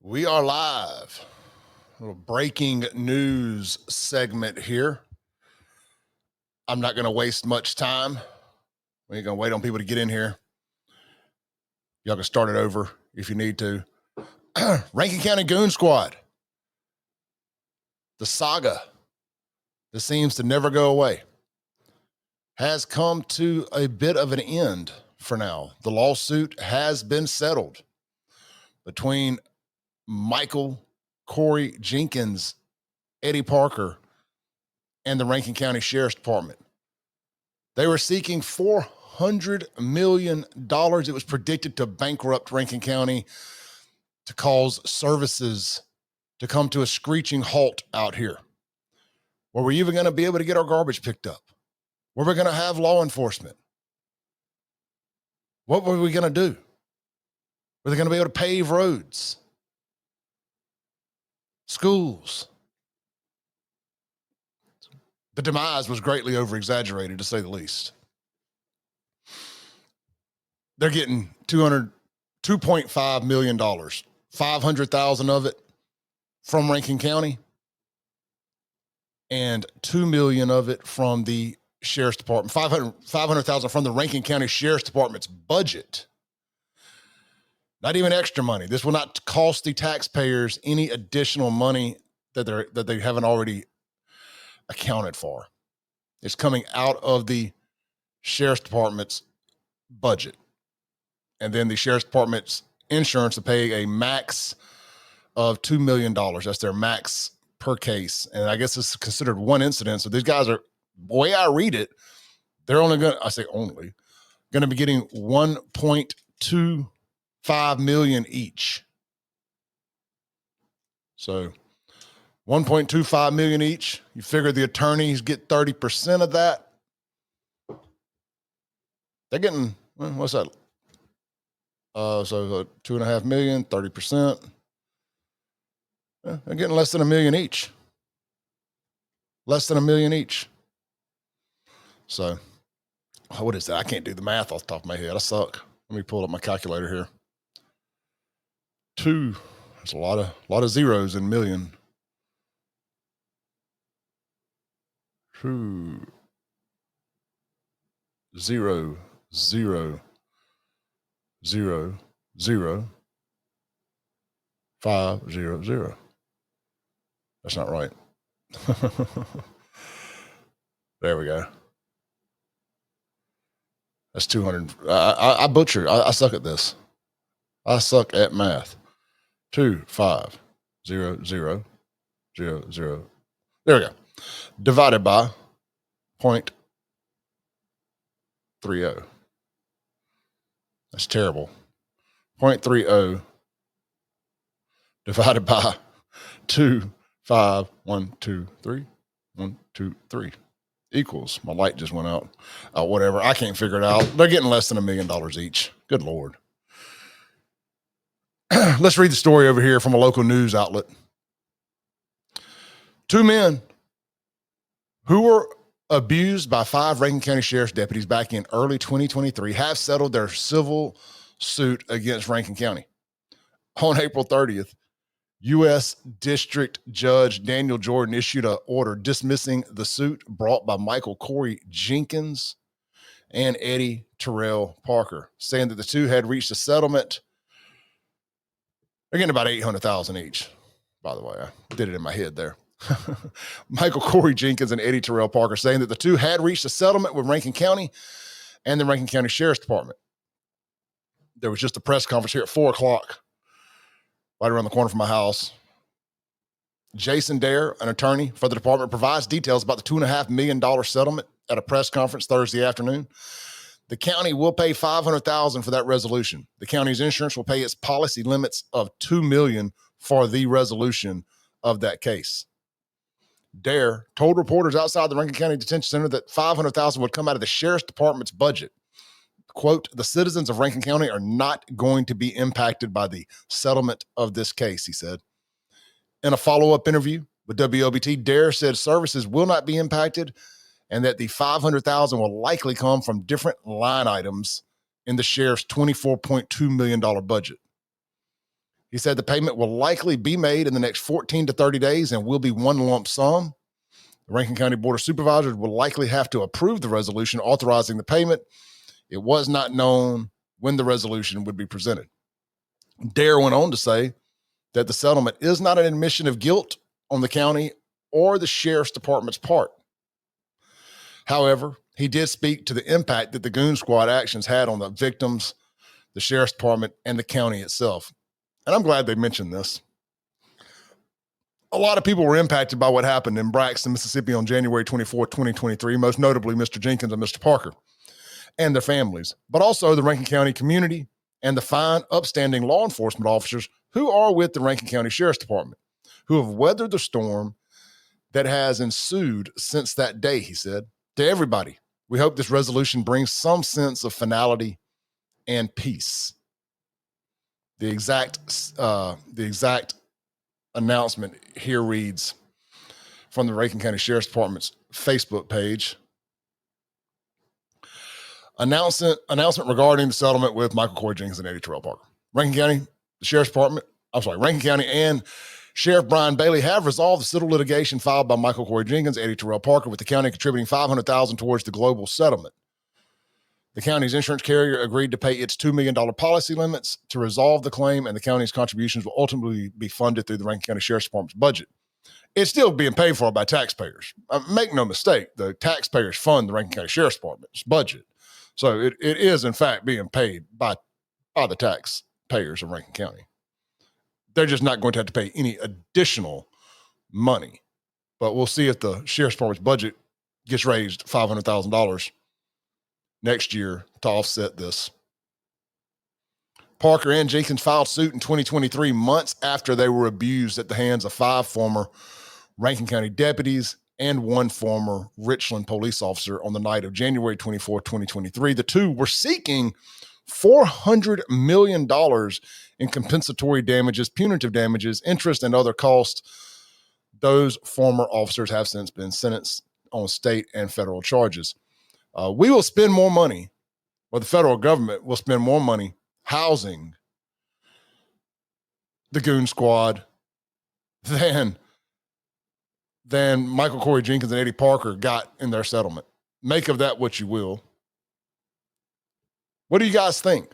We are live. A little breaking news segment here. I'm not going to waste much time. We ain't going to wait on people to get in here. Y'all can start it over if you need to. Rankin County Goon Squad. The saga that seems to never go away has come to a bit of an end for now. The lawsuit has been settled between Michael, Corey, Jenkins, Eddie Parker, and the Rankin County Sheriff's Department. They were seeking $400 million. It was predicted to bankrupt Rankin County, to cause services to come to a screeching halt out here. Were we even going to be able to get our garbage picked up? Were we going to have law enforcement? What were we going to do? Were they going to be able to pave roads? Schools? The demise was greatly over-exaggerated, to say the least. They're getting $2.5 million, $500,000 of it from Rankin County, and $2 million of it from the Sheriff's Department, $500,000 from the Rankin County Sheriff's Department's budget. Not even extra money. This will not cost the taxpayers any additional money that they haven't already accounted for. It's coming out of the Sheriff's Department's budget. And then the Sheriff's Department's insurance to pay a max of $2 million. That's their max per case. And I guess it's considered one incident. So these guys are, the way I read it, they're only going to be getting $1.25 million each. So $1.25 million each. You figure the attorneys get 30% of that. They're getting, what's that? So $2.5 million, 30%. They're getting less than $1 million each. Less than $1 million each. So, what is that? I can't do the math off the top of my head. I suck. Let me pull up my calculator here. There's a lot of zeros in million. 2 0 0 0 0 5 0 0. That's not right. There we go. That's 200. I butchered. I suck at this. I suck at math. 2 5 0 0 0 0. There we go. Divided by 0.30. That's terrible. 0.30 divided by 2 5 1 2 3 1 2 3 equals. My light just went out. Whatever. I can't figure it out. They're getting less than $1 million each. Good Lord. Let's read the story over here from a local news outlet. 2 men who were abused by 5 Rankin County Sheriff's deputies back in early 2023 have settled their civil suit against Rankin County. On April 30th, U.S. District Judge Daniel Jordan issued an order dismissing the suit brought by Michael Corey Jenkins and Eddie Terrell Parker, saying that the two had reached a settlement. They're getting about $800,000 each, by the way. I did it in my head there. Michael Corey Jenkins and Eddie Terrell Parker saying that the two had reached a settlement with Rankin County and the Rankin County Sheriff's Department. There was just a press conference here at 4:00, right around the corner from my house. Jason Dare, an attorney for the department, provides details about the $2.5 million settlement at a press conference Thursday afternoon. The county will pay $500,000 for that resolution. The county's insurance will pay its policy limits of $2 million for the resolution of that case. Dare told reporters outside the Rankin County Detention Center that $500,000 would come out of the Sheriff's Department's budget. Quote, the citizens of Rankin County are not going to be impacted by the settlement of this case, he said. In a follow-up interview with WLBT, Dare said services will not be impacted and that the $500,000 will likely come from different line items in the sheriff's $24.2 million budget. He said the payment will likely be made in the next 14 to 30 days and will be one lump sum. The Rankin County Board of Supervisors will likely have to approve the resolution authorizing the payment. It was not known when the resolution would be presented. Dare went on to say that the settlement is not an admission of guilt on the county or the sheriff's department's part. However, he did speak to the impact that the Goon Squad actions had on the victims, the sheriff's department, and the county itself. And I'm glad they mentioned this. A lot of people were impacted by what happened in Braxton, Mississippi on January 24, 2023, most notably Mr. Jenkins and Mr. Parker and their families, but also the Rankin County community and the fine, upstanding law enforcement officers who are with the Rankin County Sheriff's Department, who have weathered the storm that has ensued since that day, he said. To everybody, we hope this resolution brings some sense of finality and peace. The exact announcement here reads from the Rankin County Sheriff's Department's Facebook page. Announcement regarding the settlement with Michael Corey Jenkins and Eddie Terrell Parker. Rankin County, the Sheriff's Department, Rankin County and Sheriff Brian Bailey have resolved the civil litigation filed by Michael Corey Jenkins, Eddie Terrell Parker, with the county contributing $500,000 towards the global settlement. The county's insurance carrier agreed to pay its $2 million policy limits to resolve the claim, and the county's contributions will ultimately be funded through the Rankin County Sheriff's Department's budget. It's still being paid for by taxpayers. Make no mistake, the taxpayers fund the Rankin County Sheriff's Department's budget. So it is, in fact, being paid by the taxpayers of Rankin County. They're just not going to have to pay any additional money. But we'll see if the Sheriff's Department's budget gets raised $500,000 next year to offset this. Parker and Jenkins filed suit in 2023, months after they were abused at the hands of 5 former Rankin County deputies and 1 former Richland police officer on the night of January 24, 2023. The 2 were seeking $400 million in compensatory damages, punitive damages, interest, and other costs. Those former officers have since been sentenced on state and federal charges. We will spend more money, or the federal government will spend more money housing the Goon Squad than Michael Corey Jenkins and Eddie Parker got in their settlement. Make of that what you will. What do you guys think?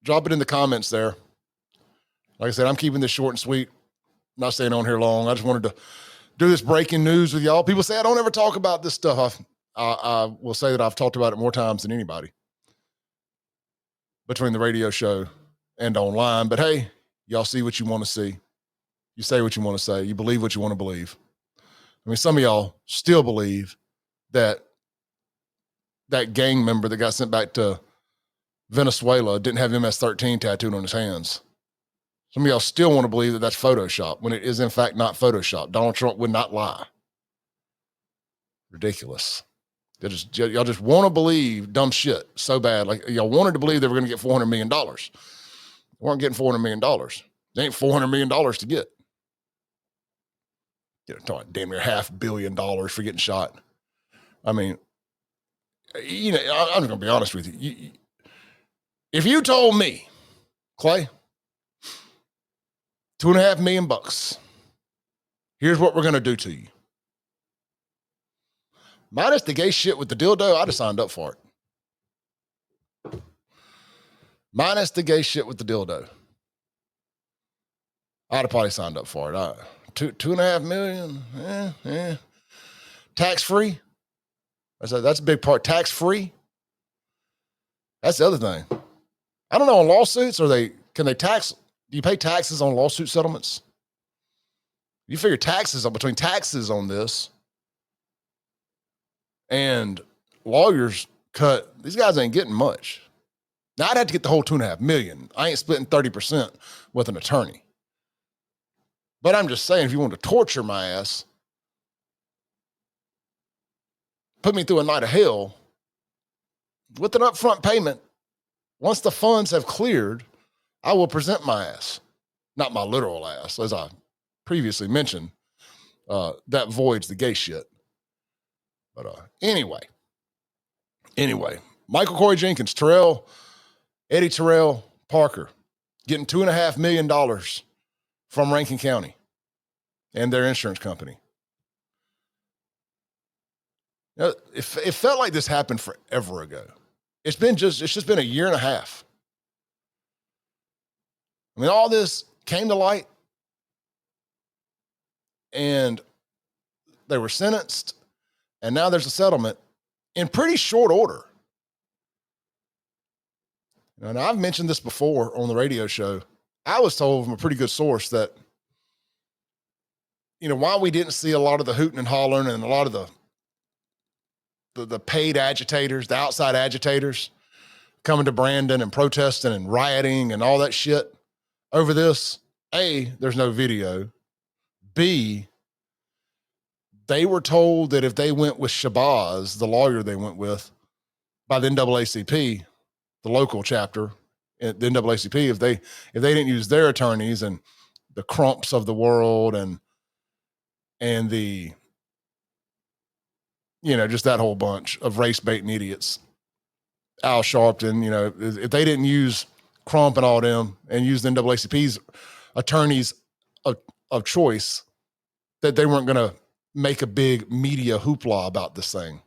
Drop it in the comments there. Like I said, I'm keeping this short and sweet. I'm not staying on here long. I just wanted to do this breaking news with y'all. People say I don't ever talk about this stuff. I will say that I've talked about it more times than anybody between the radio show and online. But hey, y'all see what you want to see. You say what you want to say. You believe what you want to believe. I mean, some of y'all still believe that gang member that got sent back to Venezuela didn't have MS-13 tattooed on his hands. Some of y'all still want to believe that that's Photoshop when it is, in fact, not Photoshop. Donald Trump would not lie. Ridiculous. Y'all just want to believe dumb shit so bad. Like, y'all wanted to believe they were going to get $400 million. They weren't getting $400 million. They ain't $400 million to get. Talking damn near $500 million for getting shot. I mean, I'm just going to be honest with you. If you told me, Clay, $2.5 million, here's what we're going to do to you. Minus the gay shit with the dildo, I'd have signed up for it. Minus the gay shit with the dildo. I'd have probably signed up for it. $2.5 million, tax-free. That's a big part. Tax-free. That's the other thing. I don't know, on lawsuits, can they tax? Do you pay taxes on lawsuit settlements? You figure between taxes on this and lawyers cut, these guys ain't getting much. Now, I'd have to get the whole $2.5 million. I ain't splitting 30% with an attorney. But I'm just saying, if you want to torture my ass, put me through a night of hell with an upfront payment, once the funds have cleared, I will present my ass. Not my literal ass, as I previously mentioned. That voids the gay shit. But anyway, Michael Corey Jenkins, Terrell, Eddie Terrell Parker, getting $2.5 million from Rankin County and their insurance company. You know, it felt like this happened forever ago. It's just been a year and a half. I mean, all this came to light and they were sentenced, and now there's a settlement in pretty short order. And I've mentioned this before on the radio show. I was told from a pretty good source that, you know, while we didn't see a lot of the hooting and hollering and a lot of the paid agitators, the outside agitators coming to Brandon and protesting and rioting and all that shit over this, A, there's no video. B, they were told that if they went with Shabazz, the lawyer they went with, by the NAACP, the local chapter, the NAACP, if they didn't use their attorneys and the Crumps of the world and the, you know, just that whole bunch of race baiting idiots, Al Sharpton, you know, if they didn't use Crump and all them and use the NAACP's attorneys of choice, that they weren't going to make a big media hoopla about this thing.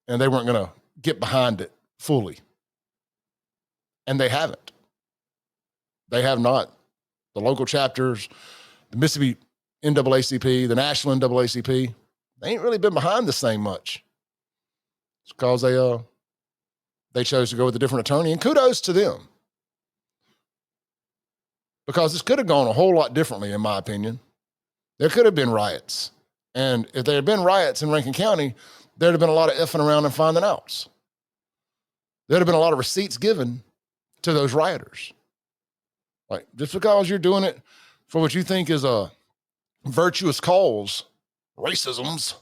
And they weren't going to get behind it fully. And they haven't. They have not. The local chapters, the Mississippi NAACP, the national NAACP, they ain't really been behind this thing much. It's because they chose to go with a different attorney, and kudos to them. Because this could have gone a whole lot differently, in my opinion. There could have been riots. And if there had been riots in Rankin County, there'd have been a lot of effing around and finding outs. There'd have been a lot of receipts given to those rioters. Like, just because you're doing it for what you think is a virtuous cause, racisms,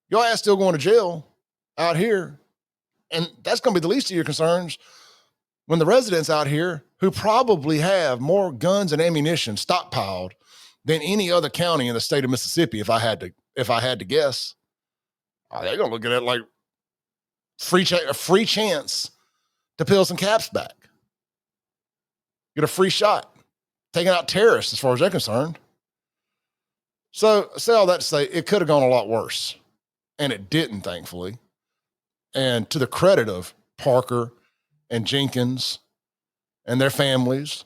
your ass still going to jail out here. And that's going to be the least of your concerns when the residents out here who probably have more guns and ammunition stockpiled than any other county in the state of Mississippi, if I had to guess, they're going to look at it like a free chance to peel some caps back. Get a free shot, taking out terrorists as far as they're concerned. So say all that to say, it could have gone a lot worse. And it didn't, thankfully. And to the credit of Parker and Jenkins and their families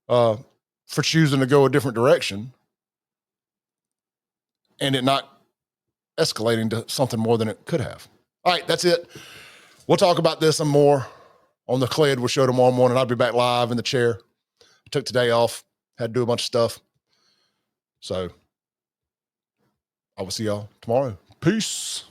for choosing to go a different direction and it not escalating to something more than it could have. All right, that's it. We'll talk about this and more on the Clay Edwards Show tomorrow morning. I'll be back live in the chair. I took today off, had to do a bunch of stuff. So I will see y'all tomorrow. Peace.